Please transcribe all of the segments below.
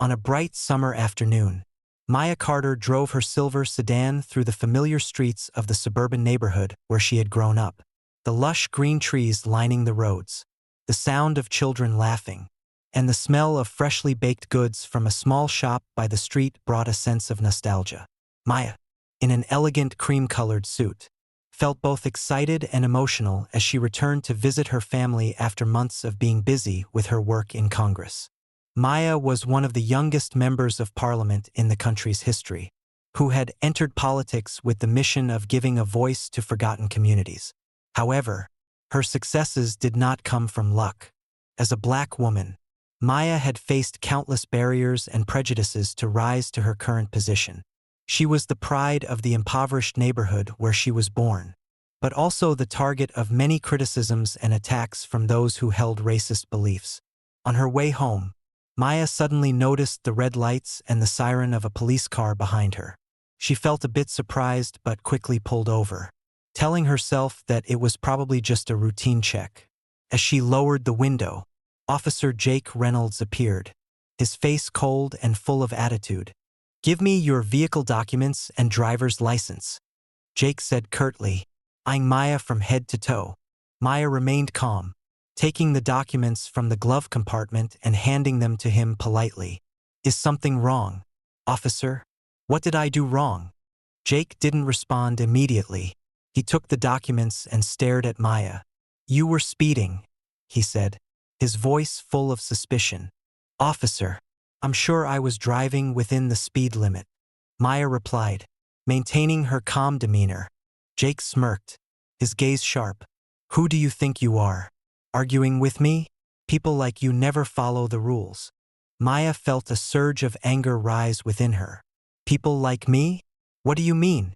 On a bright summer afternoon, Maya Carter drove her silver sedan through the familiar streets of the suburban neighborhood where she had grown up. The lush green trees lining the roads, the sound of children laughing, and the smell of freshly baked goods from a small shop by the street brought a sense of nostalgia. Maya, in an elegant cream-colored suit, felt both excited and emotional as she returned to visit her family after months of being busy with her work in Congress. Maya was one of the youngest members of parliament in the country's history, who had entered politics with the mission of giving a voice to forgotten communities. However, her successes did not come from luck. As a black woman, Maya had faced countless barriers and prejudices to rise to her current position. She was the pride of the impoverished neighborhood where she was born, but also the target of many criticisms and attacks from those who held racist beliefs. On her way home, Maya suddenly noticed the red lights and the siren of a police car behind her. She felt a bit surprised but quickly pulled over, telling herself that it was probably just a routine check. As she lowered the window, Officer Jake Reynolds appeared, his face cold and full of attitude. "Give me your vehicle documents and driver's license," Jake said curtly, eyeing Maya from head to toe. Maya remained calm, taking the documents from the glove compartment and handing them to him politely. "Is something wrong, officer? What did I do wrong?" Jake didn't respond immediately. He took the documents and stared at Maya. "You were speeding," he said, his voice full of suspicion. "Officer, I'm sure I was driving within the speed limit," Maya replied, maintaining her calm demeanor. Jake smirked, his gaze sharp. "Who do you think you are? Arguing with me? People like you never follow the rules." Maya felt a surge of anger rise within her. "People like me? What do you mean?"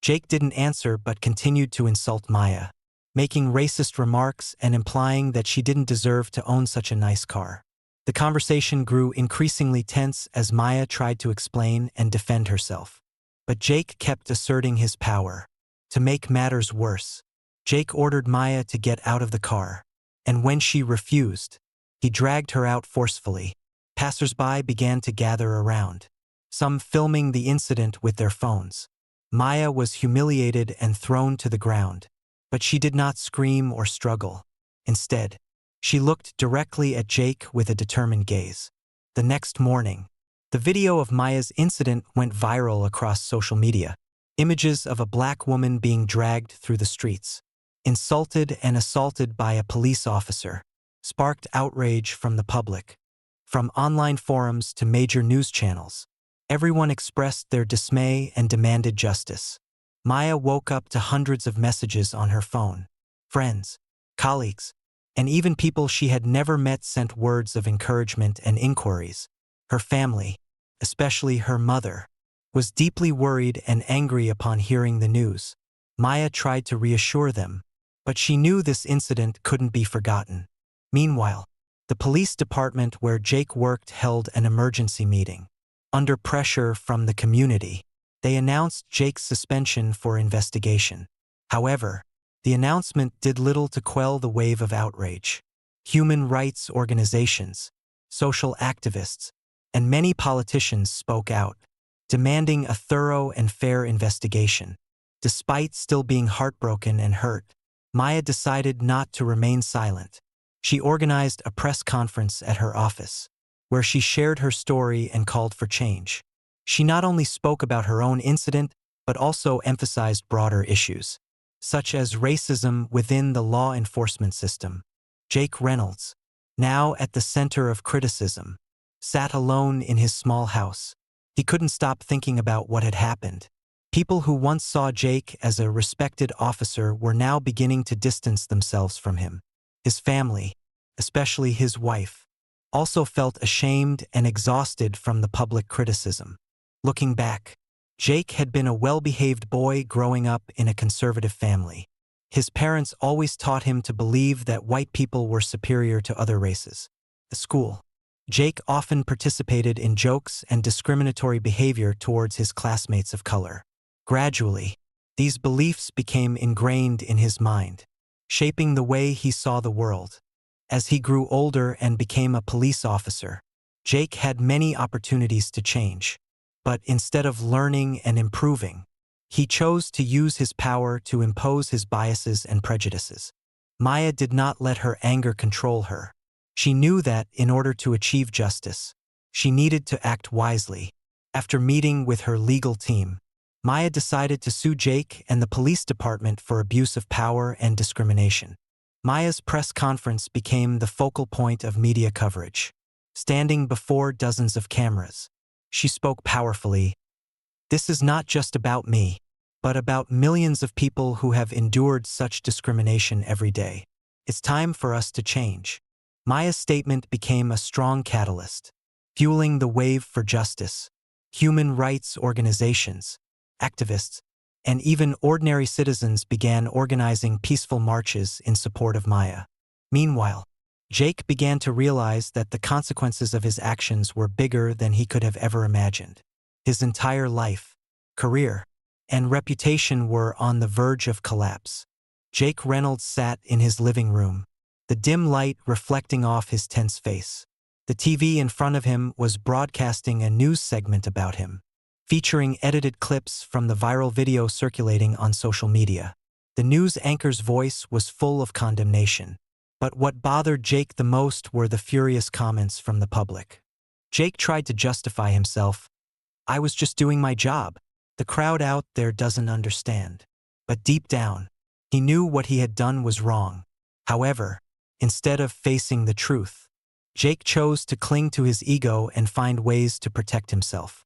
Jake didn't answer but continued to insult Maya, making racist remarks and implying that she didn't deserve to own such a nice car. The conversation grew increasingly tense as Maya tried to explain and defend herself. But Jake kept asserting his power. To make matters worse, Jake ordered Maya to get out of the car, and when she refused, he dragged her out forcefully. Passers-by began to gather around, some filming the incident with their phones. Maya was humiliated and thrown to the ground, but she did not scream or struggle. Instead, she looked directly at Jake with a determined gaze. The next morning, the video of Maya's incident went viral across social media. Images of a black woman being dragged through the streets, insulted and assaulted by a police officer, sparked outrage from the public. From online forums to major news channels, everyone expressed their dismay and demanded justice. Maya woke up to hundreds of messages on her phone. Friends, colleagues, and even people she had never met sent words of encouragement and inquiries. Her family, especially her mother, was deeply worried and angry upon hearing the news. Maya tried to reassure them, but she knew this incident couldn't be forgotten. Meanwhile, the police department where Jake worked held an emergency meeting. Under pressure from the community, they announced Jake's suspension for investigation. However, the announcement did little to quell the wave of outrage. Human rights organizations, social activists, and many politicians spoke out, demanding a thorough and fair investigation. Despite still being heartbroken and hurt, Maya decided not to remain silent. She organized a press conference at her office, where she shared her story and called for change. She not only spoke about her own incident, but also emphasized broader issues, such as racism within the law enforcement system. Jake Reynolds, now at the center of criticism, sat alone in his small house. He couldn't stop thinking about what had happened. People who once saw Jake as a respected officer were now beginning to distance themselves from him. His family, especially his wife, also felt ashamed and exhausted from the public criticism. Looking back, Jake had been a well-behaved boy growing up in a conservative family. His parents always taught him to believe that white people were superior to other races. At school, Jake often participated in jokes and discriminatory behavior towards his classmates of color. Gradually, these beliefs became ingrained in his mind, shaping the way he saw the world. As he grew older and became a police officer, Jake had many opportunities to change. But instead of learning and improving, he chose to use his power to impose his biases and prejudices. Maya did not let her anger control her. She knew that, in order to achieve justice, she needed to act wisely. After meeting with her legal team, Maya decided to sue Jake and the police department for abuse of power and discrimination. Maya's press conference became the focal point of media coverage. Standing before dozens of cameras, she spoke powerfully. "This is not just about me, but about millions of people who have endured such discrimination every day. It's time for us to change." Maya's statement became a strong catalyst, fueling the wave for justice. Human rights organizations, activists, and even ordinary citizens began organizing peaceful marches in support of Maya. Meanwhile, Jake began to realize that the consequences of his actions were bigger than he could have ever imagined. His entire life, career, and reputation were on the verge of collapse. Jake Reynolds sat in his living room, the dim light reflecting off his tense face. The TV in front of him was broadcasting a news segment about him, featuring edited clips from the viral video circulating on social media. The news anchor's voice was full of condemnation. But what bothered Jake the most were the furious comments from the public. Jake tried to justify himself. "I was just doing my job. The crowd out there doesn't understand." But deep down, he knew what he had done was wrong. However, instead of facing the truth, Jake chose to cling to his ego and find ways to protect himself.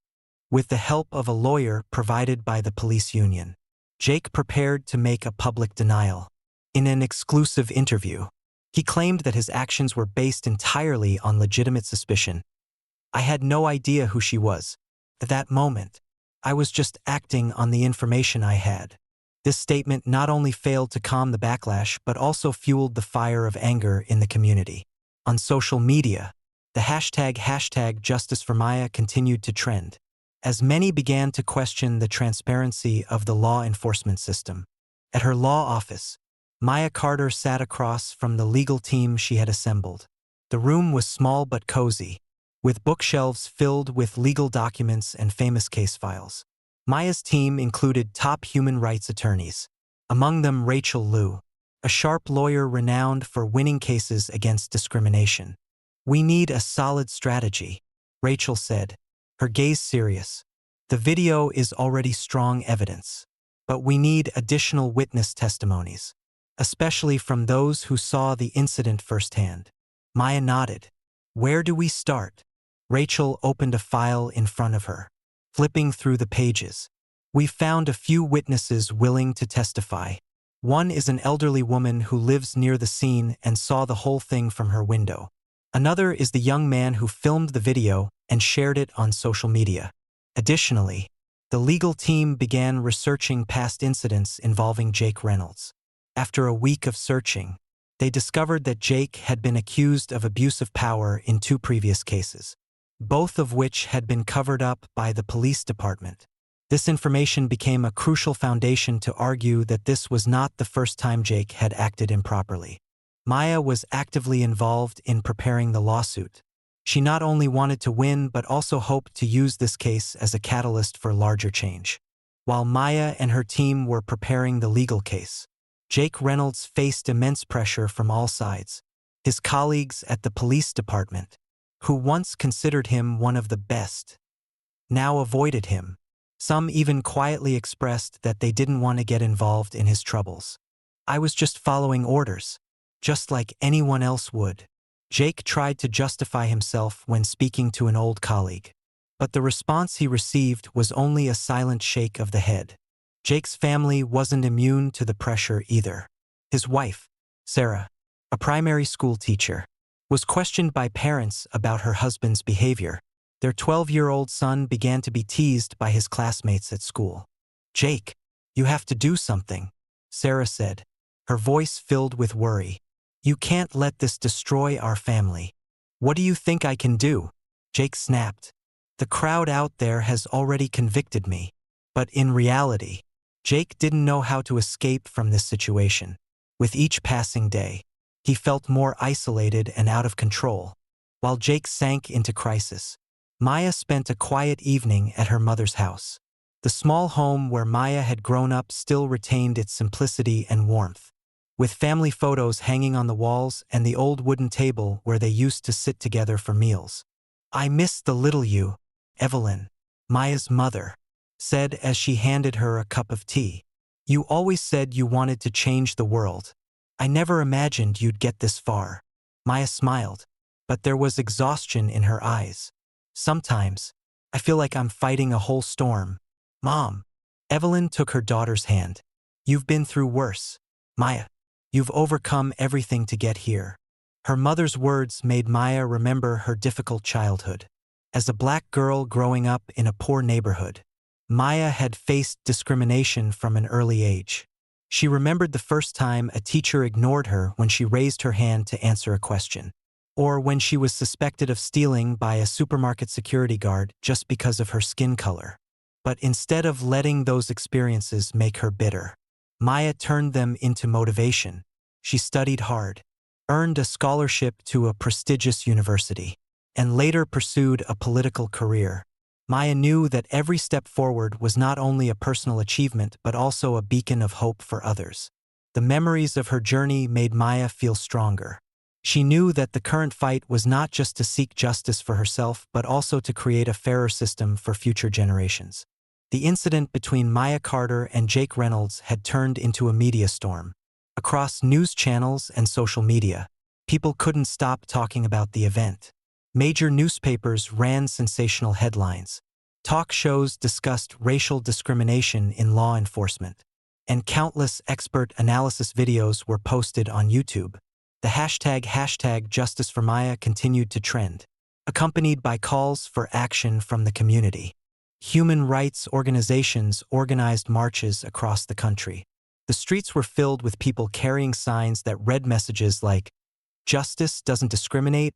With the help of a lawyer provided by the police union, Jake prepared to make a public denial. In an exclusive interview, he claimed that his actions were based entirely on legitimate suspicion. "I had no idea who she was. At that moment, I was just acting on the information I had." This statement not only failed to calm the backlash but also fueled the fire of anger in the community. On social media, the hashtag Justice for Maya continued to trend, as many began to question the transparency of the law enforcement system. At her law office, Maya Carter sat across from the legal team she had assembled. The room was small but cozy, with bookshelves filled with legal documents and famous case files. Maya's team included top human rights attorneys, among them Rachel Liu, a sharp lawyer renowned for winning cases against discrimination. "We need a solid strategy," Rachel said, her gaze serious. "The video is already strong evidence, but we need additional witness testimonies, especially from those who saw the incident firsthand." Maya nodded. "Where do we start?" Rachel opened a file in front of her, flipping through the pages. "We've found a few witnesses willing to testify. One is an elderly woman who lives near the scene and saw the whole thing from her window. Another is the young man who filmed the video and shared it on social media." Additionally, the legal team began researching past incidents involving Jake Reynolds. After a week of searching, they discovered that Jake had been accused of abuse of power in 2 previous cases, both of which had been covered up by the police department. This information became a crucial foundation to argue that this was not the first time Jake had acted improperly. Maya was actively involved in preparing the lawsuit. She not only wanted to win but also hoped to use this case as a catalyst for larger change. While Maya and her team were preparing the legal case, Jake Reynolds faced immense pressure from all sides. His colleagues at the police department, who once considered him one of the best, now avoided him. Some even quietly expressed that they didn't want to get involved in his troubles. "I was just following orders, just like anyone else would." Jake tried to justify himself when speaking to an old colleague, but the response he received was only a silent shake of the head. Jake's family wasn't immune to the pressure either. His wife, Sarah, a primary school teacher, was questioned by parents about her husband's behavior. Their 12-year-old son began to be teased by his classmates at school. "Jake, you have to do something," Sarah said, her voice filled with worry. "You can't let this destroy our family." "What do you think I can do?" Jake snapped. "The crowd out there has already convicted me." But in reality, Jake didn't know how to escape from this situation. With each passing day, he felt more isolated and out of control. While Jake sank into crisis, Maya spent a quiet evening at her mother's house. The small home where Maya had grown up still retained its simplicity and warmth, with family photos hanging on the walls and the old wooden table where they used to sit together for meals. "I miss the little you," Evelyn, Maya's mother, said as she handed her a cup of tea. "You always said you wanted to change the world. I never imagined you'd get this far." Maya smiled, but there was exhaustion in her eyes. "Sometimes, I feel like I'm fighting a whole storm." "Mom." Evelyn took her daughter's hand. "You've been through worse, Maya. You've overcome everything to get here." Her mother's words made Maya remember her difficult childhood. As a black girl growing up in a poor neighborhood, Maya had faced discrimination from an early age. She remembered the first time a teacher ignored her when she raised her hand to answer a question, or when she was suspected of stealing by a supermarket security guard just because of her skin color. But instead of letting those experiences make her bitter, Maya turned them into motivation. She studied hard, earned a scholarship to a prestigious university, and later pursued a political career. Maya knew that every step forward was not only a personal achievement but also a beacon of hope for others. The memories of her journey made Maya feel stronger. She knew that the current fight was not just to seek justice for herself but also to create a fairer system for future generations. The incident between Maya Carter and Jake Reynolds had turned into a media storm. Across news channels and social media, people couldn't stop talking about the event. Major newspapers ran sensational headlines. Talk shows discussed racial discrimination in law enforcement, and countless expert analysis videos were posted on YouTube. The hashtag Justice for Maya continued to trend, accompanied by calls for action from the community. Human rights organizations organized marches across the country. The streets were filled with people carrying signs that read messages like, "Justice doesn't discriminate,"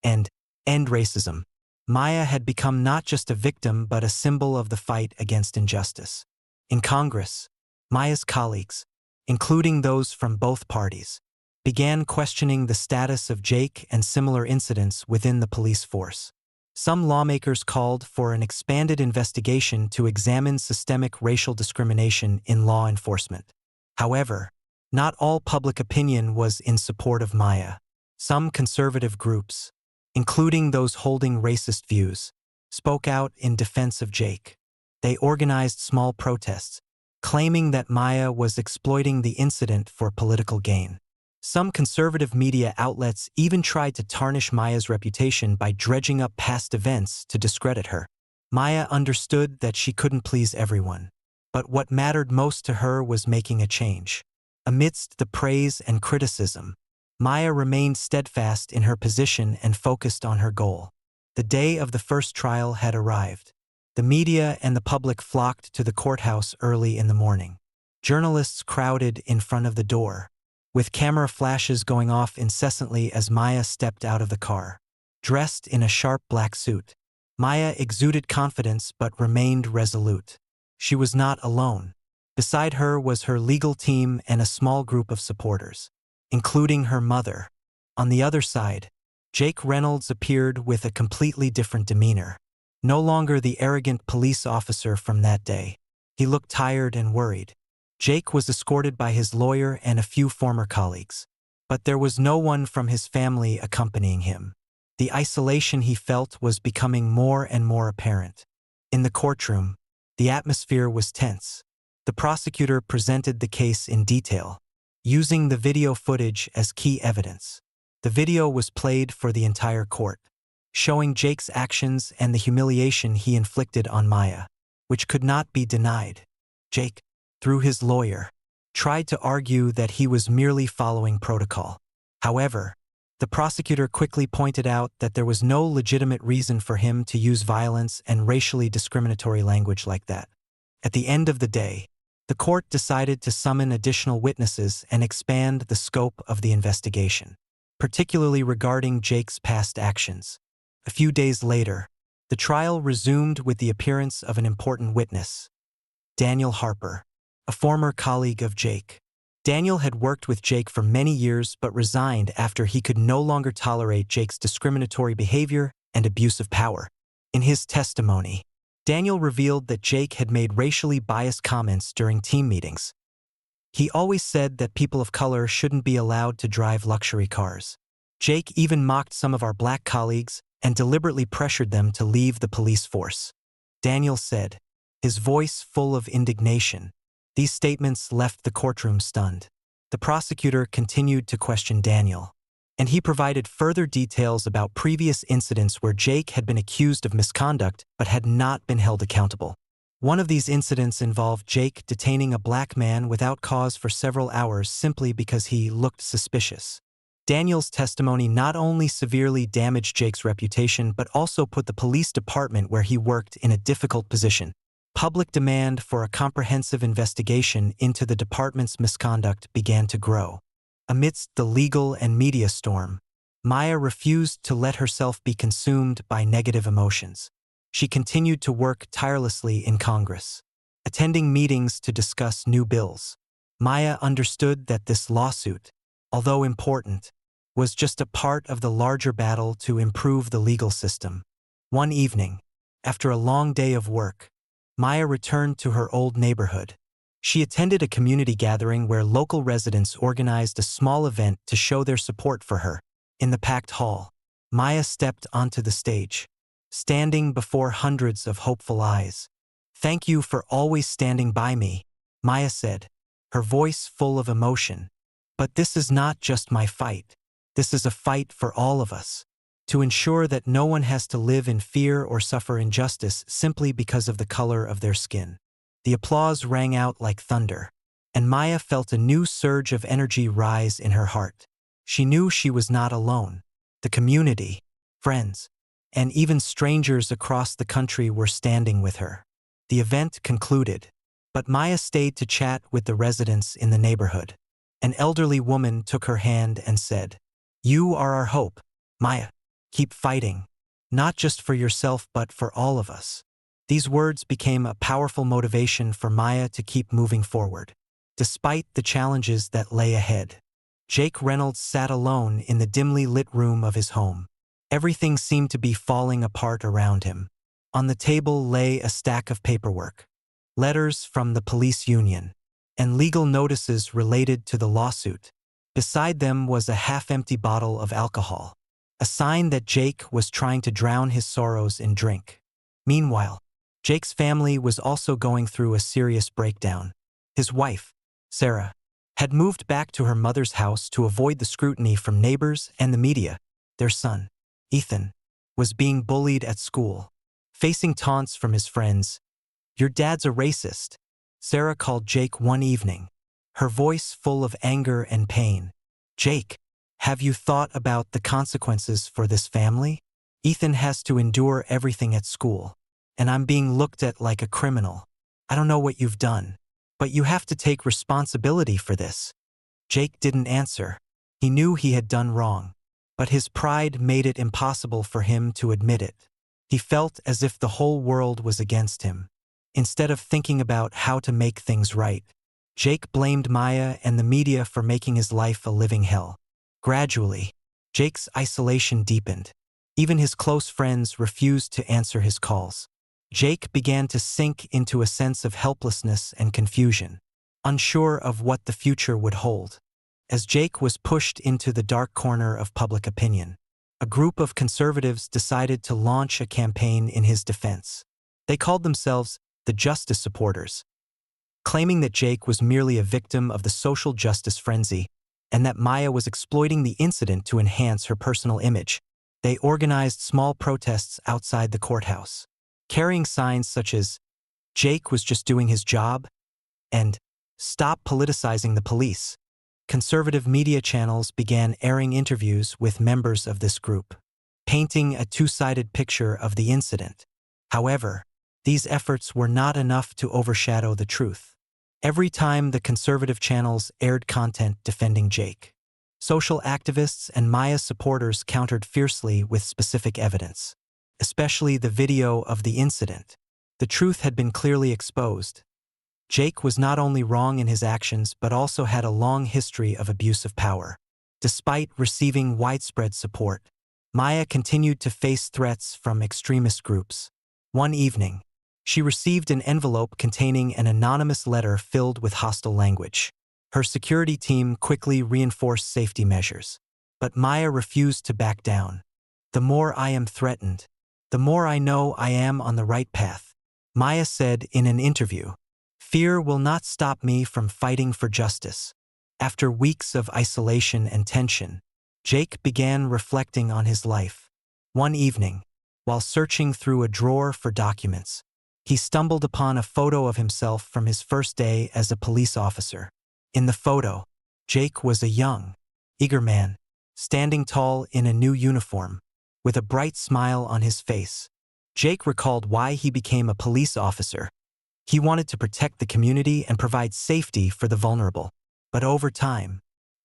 and "End racism." Maya had become not just a victim but a symbol of the fight against injustice. In Congress, Maya's colleagues, including those from both parties, began questioning the status of Jake and similar incidents within the police force. Some lawmakers called for an expanded investigation to examine systemic racial discrimination in law enforcement. However, not all public opinion was in support of Maya. Some conservative groups, including those holding racist views, spoke out in defense of Jake. They organized small protests, claiming that Maya was exploiting the incident for political gain. Some conservative media outlets even tried to tarnish Maya's reputation by dredging up past events to discredit her. Maya understood that she couldn't please everyone, but what mattered most to her was making a change. Amidst the praise and criticism, Maya remained steadfast in her position and focused on her goal. The day of the first trial had arrived. The media and the public flocked to the courthouse early in the morning. Journalists crowded in front of the door, with camera flashes going off incessantly as Maya stepped out of the car. Dressed in a sharp black suit, Maya exuded confidence but remained resolute. She was not alone. Beside her was her legal team and a small group of supporters, including her mother. On the other side, Jake Reynolds appeared with a completely different demeanor. No longer the arrogant police officer from that day. He looked tired and worried. Jake was escorted by his lawyer and a few former colleagues, but there was no one from his family accompanying him. The isolation he felt was becoming more and more apparent. In the courtroom, the atmosphere was tense. The prosecutor presented the case in detail, using the video footage as key evidence. The video was played for the entire court, showing Jake's actions and the humiliation he inflicted on Maya, which could not be denied. Jake, through his lawyer, tried to argue that he was merely following protocol. However, the prosecutor quickly pointed out that there was no legitimate reason for him to use violence and racially discriminatory language like that. At the end of the day, the court decided to summon additional witnesses and expand the scope of the investigation, particularly regarding Jake's past actions. A few days later, the trial resumed with the appearance of an important witness, Daniel Harper, a former colleague of Jake. Daniel had worked with Jake for many years but resigned after he could no longer tolerate Jake's discriminatory behavior and abuse of power. In his testimony, Daniel revealed that Jake had made racially biased comments during team meetings. He always said that people of color shouldn't be allowed to drive luxury cars. Jake even mocked some of our black colleagues and deliberately pressured them to leave the police force. Daniel said, his voice full of indignation. These statements left the courtroom stunned. The prosecutor continued to question Daniel, and he provided further details about previous incidents where Jake had been accused of misconduct but had not been held accountable. One of these incidents involved Jake detaining a black man without cause for several hours simply because he looked suspicious. Daniel's testimony not only severely damaged Jake's reputation but also put the police department where he worked in a difficult position. Public demand for a comprehensive investigation into the department's misconduct began to grow. Amidst the legal and media storm, Maya refused to let herself be consumed by negative emotions. She continued to work tirelessly in Congress, attending meetings to discuss new bills. Maya understood that this lawsuit, although important, was just a part of the larger battle to improve the legal system. One evening, after a long day of work, Maya returned to her old neighborhood. She attended a community gathering where local residents organized a small event to show their support for her. In the packed hall, Maya stepped onto the stage, standing before hundreds of hopeful eyes. "Thank you for always standing by me," Maya said, her voice full of emotion. "But this is not just my fight. This is a fight for all of us, to ensure that no one has to live in fear or suffer injustice simply because of the color of their skin." The applause rang out like thunder, and Maya felt a new surge of energy rise in her heart. She knew she was not alone. The community, friends, and even strangers across the country were standing with her. The event concluded, but Maya stayed to chat with the residents in the neighborhood. An elderly woman took her hand and said, "You are our hope, Maya. Keep fighting, not just for yourself but for all of us." These words became a powerful motivation for Maya to keep moving forward. Despite the challenges that lay ahead, Jake Reynolds sat alone in the dimly lit room of his home. Everything seemed to be falling apart around him. On the table lay a stack of paperwork, letters from the police union, and legal notices related to the lawsuit. Beside them was a half-empty bottle of alcohol, a sign that Jake was trying to drown his sorrows in drink. Meanwhile, Jake's family was also going through a serious breakdown. His wife, Sarah, had moved back to her mother's house to avoid the scrutiny from neighbors and the media. Their son, Ethan, was being bullied at school, facing taunts from his friends. "Your dad's a racist," Sarah called Jake one evening, her voice full of anger and pain. "Jake, have you thought about the consequences for this family? Ethan has to endure everything at school, and I'm being looked at like a criminal. I don't know what you've done, but you have to take responsibility for this." Jake didn't answer. He knew he had done wrong, but his pride made it impossible for him to admit it. He felt as if the whole world was against him. Instead of thinking about how to make things right, Jake blamed Maya and the media for making his life a living hell. Gradually, Jake's isolation deepened. Even his close friends refused to answer his calls. Jake began to sink into a sense of helplessness and confusion, unsure of what the future would hold. As Jake was pushed into the dark corner of public opinion, a group of conservatives decided to launch a campaign in his defense. They called themselves the Justice Supporters, claiming that Jake was merely a victim of the social justice frenzy and that Maya was exploiting the incident to enhance her personal image. They organized small protests outside the courthouse, carrying signs such as, "Jake was just doing his job," and "Stop politicizing the police." Conservative media channels began airing interviews with members of this group, painting a two-sided picture of the incident. However, these efforts were not enough to overshadow the truth. Every time the conservative channels aired content defending Jake, social activists and Maya supporters countered fiercely with specific evidence, especially the video of the incident. The truth had been clearly exposed. Jake was not only wrong in his actions but also had a long history of abuse of power. Despite receiving widespread support, Maya continued to face threats from extremist groups. One evening, she received an envelope containing an anonymous letter filled with hostile language. Her security team quickly reinforced safety measures. But Maya refused to back down. "The more I am threatened, the more I know I am on the right path," Maya said in an interview. "Fear will not stop me from fighting for justice." After weeks of isolation and tension, Jake began reflecting on his life. One evening, while searching through a drawer for documents, he stumbled upon a photo of himself from his first day as a police officer. In the photo, Jake was a young, eager man, standing tall in a new uniform, with a bright smile on his face. Jake recalled why he became a police officer. He wanted to protect the community and provide safety for the vulnerable. But over time,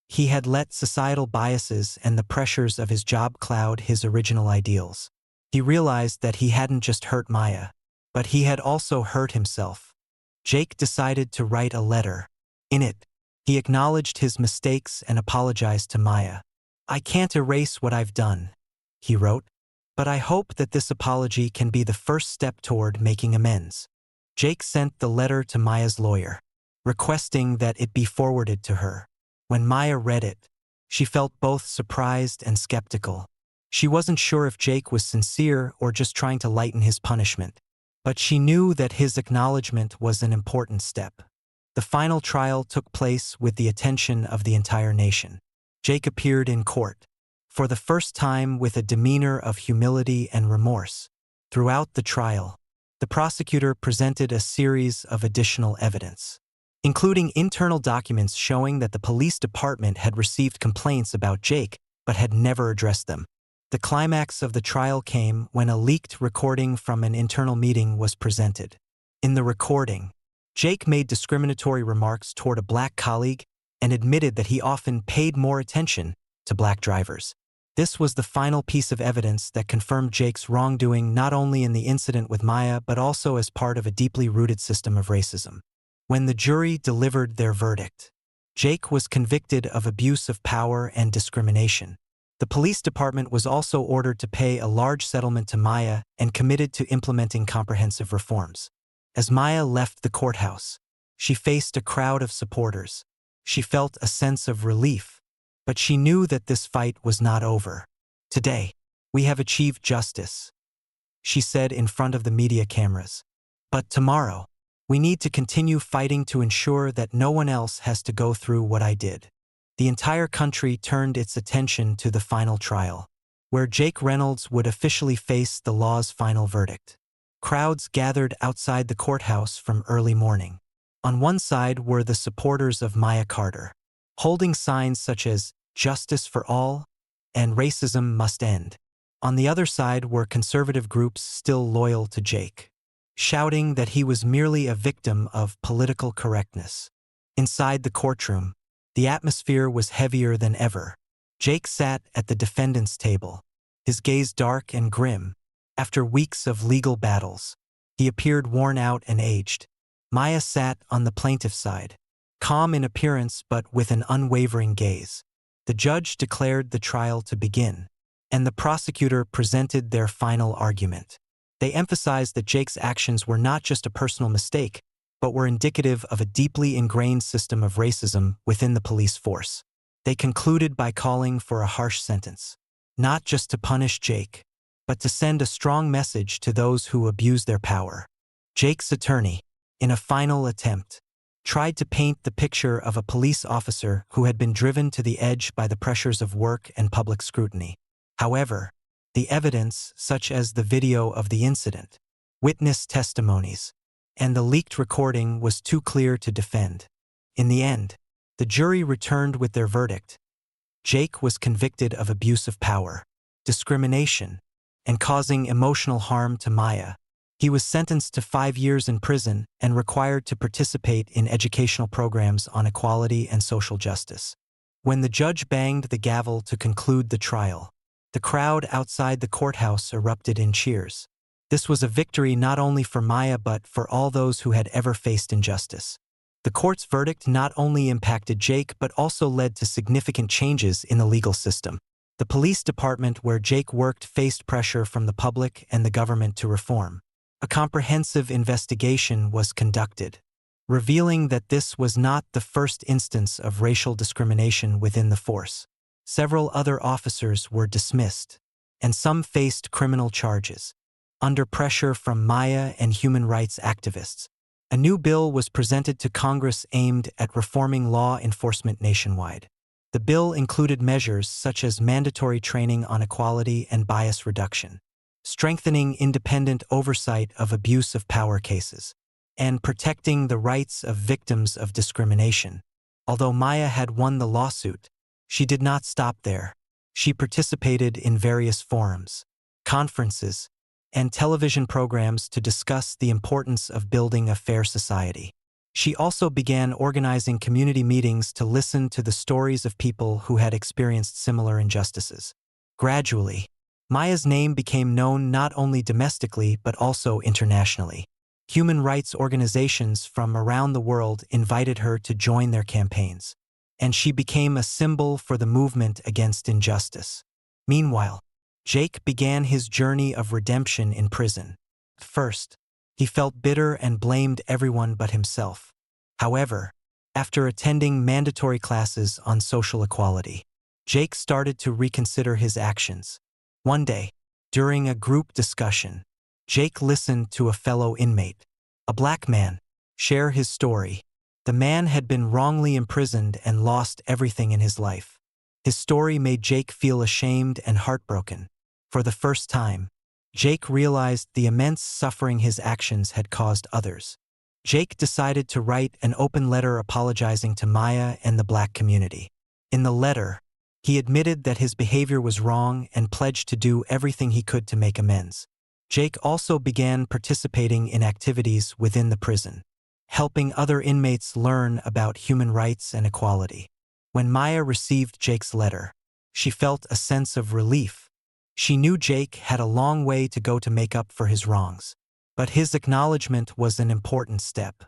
he had let societal biases and the pressures of his job cloud his original ideals. He realized that he hadn't just hurt Maya, but he had also hurt himself. Jake decided to write a letter. In it, he acknowledged his mistakes and apologized to Maya. "I can't erase what I've done," he wrote, "but I hope that this apology can be the first step toward making amends." Jake sent the letter to Maya's lawyer, requesting that it be forwarded to her. When Maya read it, she felt both surprised and skeptical. She wasn't sure if Jake was sincere or just trying to lighten his punishment, but she knew that his acknowledgement was an important step. The final trial took place with the attention of the entire nation. Jake appeared in court, for the first time with a demeanor of humility and remorse. Throughout the trial, the prosecutor presented a series of additional evidence, including internal documents showing that the police department had received complaints about Jake but had never addressed them. The climax of the trial came when a leaked recording from an internal meeting was presented. In the recording, Jake made discriminatory remarks toward a black colleague and admitted that he often paid more attention to black drivers. This was the final piece of evidence that confirmed Jake's wrongdoing not only in the incident with Maya but also as part of a deeply rooted system of racism. When the jury delivered their verdict, Jake was convicted of abuse of power and discrimination. The police department was also ordered to pay a large settlement to Maya and committed to implementing comprehensive reforms. As Maya left the courthouse, she faced a crowd of supporters. She felt a sense of relief, but she knew that this fight was not over. "Today, we have achieved justice," she said in front of the media cameras. "But tomorrow, we need to continue fighting to ensure that no one else has to go through what I did." The entire country turned its attention to the final trial, where Jake Reynolds would officially face the law's final verdict. Crowds gathered outside the courthouse from early morning. On one side were the supporters of Maya Carter, holding signs such as "Justice for All" and "Racism Must End." On the other side were conservative groups still loyal to Jake, shouting that he was merely a victim of political correctness. Inside the courtroom, the atmosphere was heavier than ever. Jake sat at the defendant's table, his gaze dark and grim. After weeks of legal battles, he appeared worn out and aged. Maya sat on the plaintiff's side, calm in appearance but with an unwavering gaze. The judge declared the trial to begin, and the prosecutor presented their final argument. They emphasized that Jake's actions were not just a personal mistake, but were indicative of a deeply ingrained system of racism within the police force. They concluded by calling for a harsh sentence, not just to punish Jake, but to send a strong message to those who abuse their power. Jake's attorney, in a final attempt, tried to paint the picture of a police officer who had been driven to the edge by the pressures of work and public scrutiny. However, the evidence, such as the video of the incident, witness testimonies, and the leaked recording, was too clear to defend. In the end, the jury returned with their verdict. Jake was convicted of abuse of power, discrimination, and causing emotional harm to Maya. He was sentenced to 5 years in prison and required to participate in educational programs on equality and social justice. When the judge banged the gavel to conclude the trial, the crowd outside the courthouse erupted in cheers. This was a victory not only for Maya but for all those who had ever faced injustice. The court's verdict not only impacted Jake but also led to significant changes in the legal system. The police department where Jake worked faced pressure from the public and the government to reform. A comprehensive investigation was conducted, revealing that this was not the first instance of racial discrimination within the force. Several other officers were dismissed, and some faced criminal charges. Under pressure from Maya and human rights activists, a new bill was presented to Congress aimed at reforming law enforcement nationwide. The bill included measures such as mandatory training on equality and bias reduction, strengthening independent oversight of abuse of power cases, and protecting the rights of victims of discrimination. Although Maya had won the lawsuit, she did not stop there. She participated in various forums, conferences, and television programs to discuss the importance of building a fair society. She also began organizing community meetings to listen to the stories of people who had experienced similar injustices. Gradually, Maya's name became known not only domestically but also internationally. Human rights organizations from around the world invited her to join their campaigns, and she became a symbol for the movement against injustice. Meanwhile, Jake began his journey of redemption in prison. First, he felt bitter and blamed everyone but himself. However, after attending mandatory classes on social equality, Jake started to reconsider his actions. One day, during a group discussion, Jake listened to a fellow inmate, a black man, share his story. The man had been wrongly imprisoned and lost everything in his life. His story made Jake feel ashamed and heartbroken. For the first time, Jake realized the immense suffering his actions had caused others. Jake decided to write an open letter apologizing to Maya and the black community. In the letter, he admitted that his behavior was wrong and pledged to do everything he could to make amends. Jake also began participating in activities within the prison, helping other inmates learn about human rights and equality. When Maya received Jake's letter, she felt a sense of relief. She knew Jake had a long way to go to make up for his wrongs, but his acknowledgement was an important step.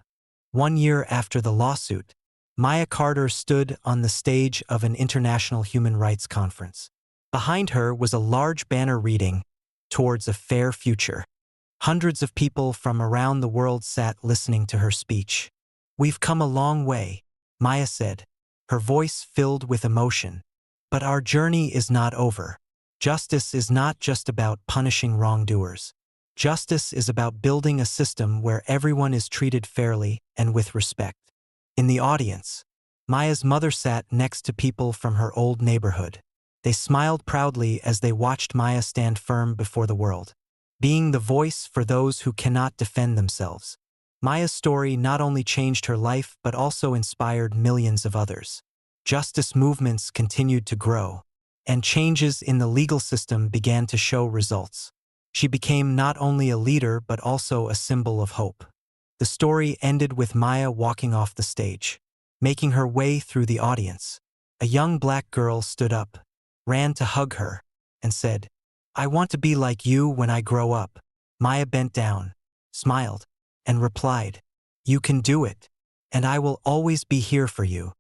1 year after the lawsuit, Maya Carter stood on the stage of an international human rights conference. Behind her was a large banner reading, "Towards a Fair Future." Hundreds of people from around the world sat listening to her speech. "We've come a long way," Maya said, her voice filled with emotion. "But our journey is not over. Justice is not just about punishing wrongdoers. Justice is about building a system where everyone is treated fairly and with respect." In the audience, Maya's mother sat next to people from her old neighborhood. They smiled proudly as they watched Maya stand firm before the world, being the voice for those who cannot defend themselves. Maya's story not only changed her life but also inspired millions of others. Justice movements continued to grow, and changes in the legal system began to show results. She became not only a leader but also a symbol of hope. The story ended with Maya walking off the stage, making her way through the audience. A young black girl stood up, ran to hug her, and said, "I want to be like you when I grow up." Maya bent down, smiled, and replied, "You can do it, and I will always be here for you."